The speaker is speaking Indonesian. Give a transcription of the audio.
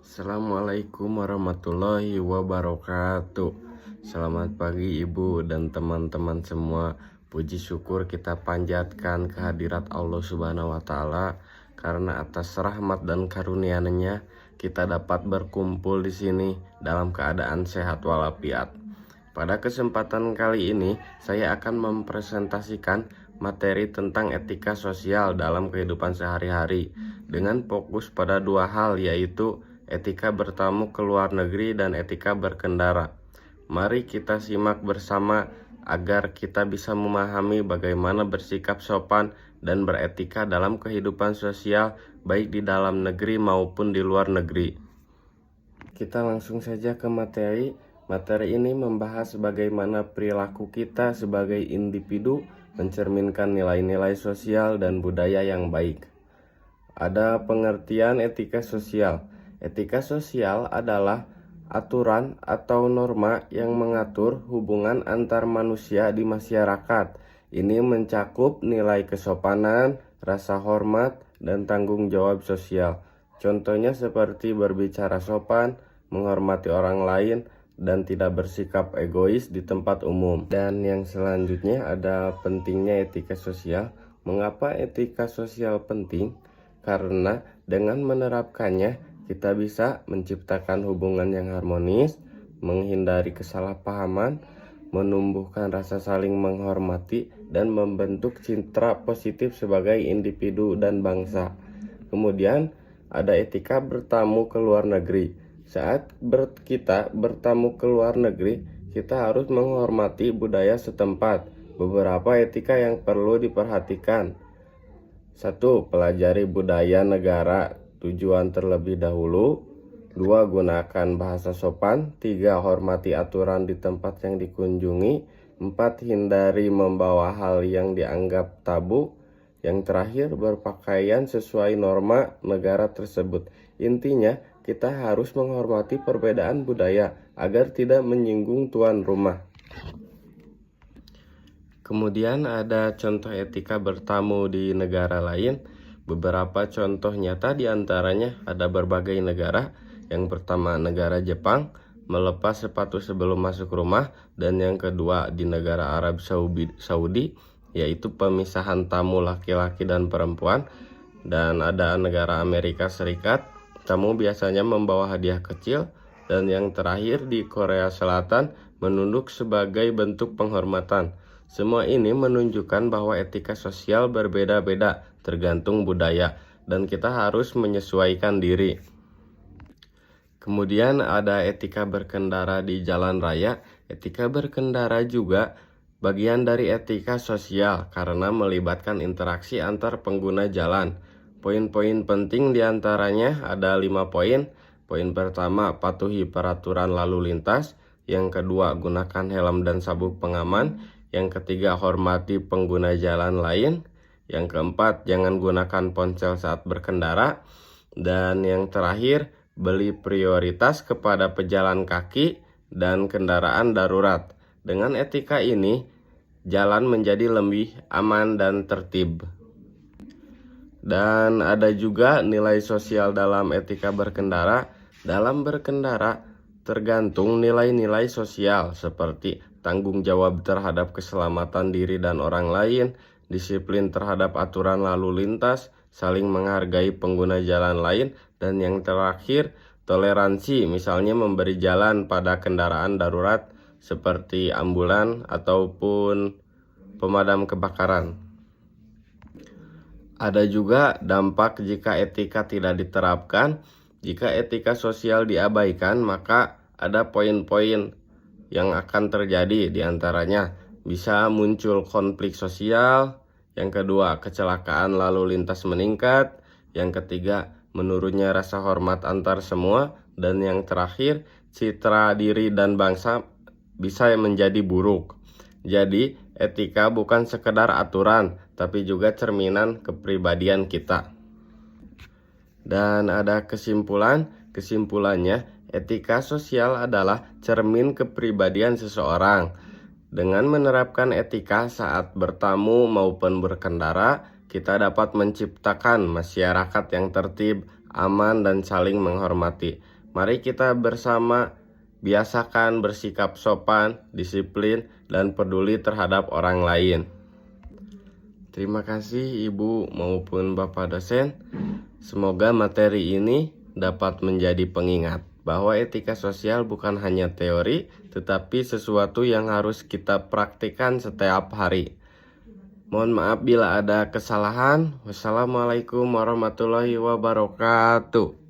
Assalamualaikum warahmatullahi wabarakatuh. Selamat pagi ibu dan teman-teman semua. Puji syukur kita panjatkan kehadirat Allah Subhanahu wa Ta'ala, karena atas rahmat dan karunia-Nya kita dapat berkumpul di sini dalam keadaan sehat walafiat. Pada kesempatan kali ini saya akan mempresentasikan materi tentang etika sosial dalam kehidupan sehari-hari dengan fokus pada dua hal, yaitu etika bertamu ke luar negeri dan etika berkendara. Mari kita simak bersama agar kita bisa memahami bagaimana bersikap sopan dan beretika dalam kehidupan sosial baik di dalam negeri maupun di luar negeri. Kita langsung saja ke materi. Materi ini membahas bagaimana perilaku kita sebagai individu mencerminkan nilai-nilai sosial dan budaya yang baik. Ada pengertian etika sosial. Etika sosial adalah aturan atau norma yang mengatur hubungan antar manusia di masyarakat. Ini mencakup nilai kesopanan, rasa hormat, dan tanggung jawab sosial. Contohnya seperti berbicara sopan, menghormati orang lain, dan tidak bersikap egois di tempat umum. Dan yang selanjutnya ada pentingnya etika sosial. Mengapa etika sosial penting? Karena dengan menerapkannya kita bisa menciptakan hubungan yang harmonis, menghindari kesalahpahaman, menumbuhkan rasa saling menghormati, dan membentuk citra positif sebagai individu dan bangsa. Kemudian ada etika bertamu ke luar negeri. Saat kita bertamu ke luar negeri, kita harus menghormati budaya setempat. Beberapa etika yang perlu diperhatikan. 1. Pelajari budaya negara tujuan terlebih dahulu. 2. Gunakan bahasa sopan. 3. Hormati aturan di tempat yang dikunjungi. 4. Hindari membawa hal yang dianggap tabu. Yang terakhir, berpakaian sesuai norma negara tersebut. Intinya, kita harus menghormati perbedaan budaya agar tidak menyinggung tuan rumah. Kemudian ada contoh etika bertamu di negara lain. Beberapa contoh nyata diantaranya ada berbagai negara. Yang pertama, negara Jepang, melepas sepatu sebelum masuk rumah. Dan yang kedua, di negara Arab Saudi, yaitu pemisahan tamu laki-laki dan perempuan. Dan ada negara Amerika Serikat, tamu biasanya membawa hadiah kecil. Dan yang terakhir di Korea Selatan, menunduk sebagai bentuk penghormatan. Semua ini menunjukkan bahwa etika sosial berbeda-beda tergantung budaya, dan kita harus menyesuaikan diri. Kemudian ada etika berkendara di jalan raya. Etika berkendara juga bagian dari etika sosial karena melibatkan interaksi antar pengguna jalan. Poin-poin penting diantaranya ada 5 poin. Poin pertama, patuhi peraturan lalu lintas. Yang kedua, gunakan helm dan sabuk pengaman. Yang ketiga, hormati pengguna jalan lain. Yang keempat, jangan gunakan ponsel saat berkendara. Dan yang terakhir, beri prioritas kepada pejalan kaki dan kendaraan darurat. Dengan etika ini, jalan menjadi lebih aman dan tertib. Dan ada juga nilai sosial dalam etika berkendara. Dalam berkendara tergantung nilai-nilai sosial seperti tanggung jawab terhadap keselamatan diri dan orang lain, disiplin terhadap aturan lalu lintas, saling menghargai pengguna jalan lain, dan yang terakhir toleransi, misalnya memberi jalan pada kendaraan darurat seperti ambulan ataupun pemadam kebakaran. Ada juga dampak jika etika tidak diterapkan. Jika etika sosial diabaikan, maka ada poin-poin yang akan terjadi. Diantaranya bisa muncul konflik sosial. Yang kedua, kecelakaan lalu lintas meningkat. Yang ketiga, menurunnya rasa hormat antar semua. Dan yang terakhir, citra diri dan bangsa bisa menjadi buruk. Jadi, etika bukan sekedar aturan, tapi juga cerminan kepribadian kita. Dan ada kesimpulannya, etika sosial adalah cermin kepribadian seseorang. Dengan menerapkan etika saat bertamu maupun berkendara, kita dapat menciptakan masyarakat yang tertib, aman, dan saling menghormati. Mari kita bersama biasakan bersikap sopan, disiplin, dan peduli terhadap orang lain. Terima kasih Ibu maupun Bapak dosen. Semoga materi ini dapat menjadi pengingat bahwa etika sosial bukan hanya teori, tetapi sesuatu yang harus kita praktikkan setiap hari. Mohon maaf bila ada kesalahan. Wassalamualaikum warahmatullahi wabarakatuh.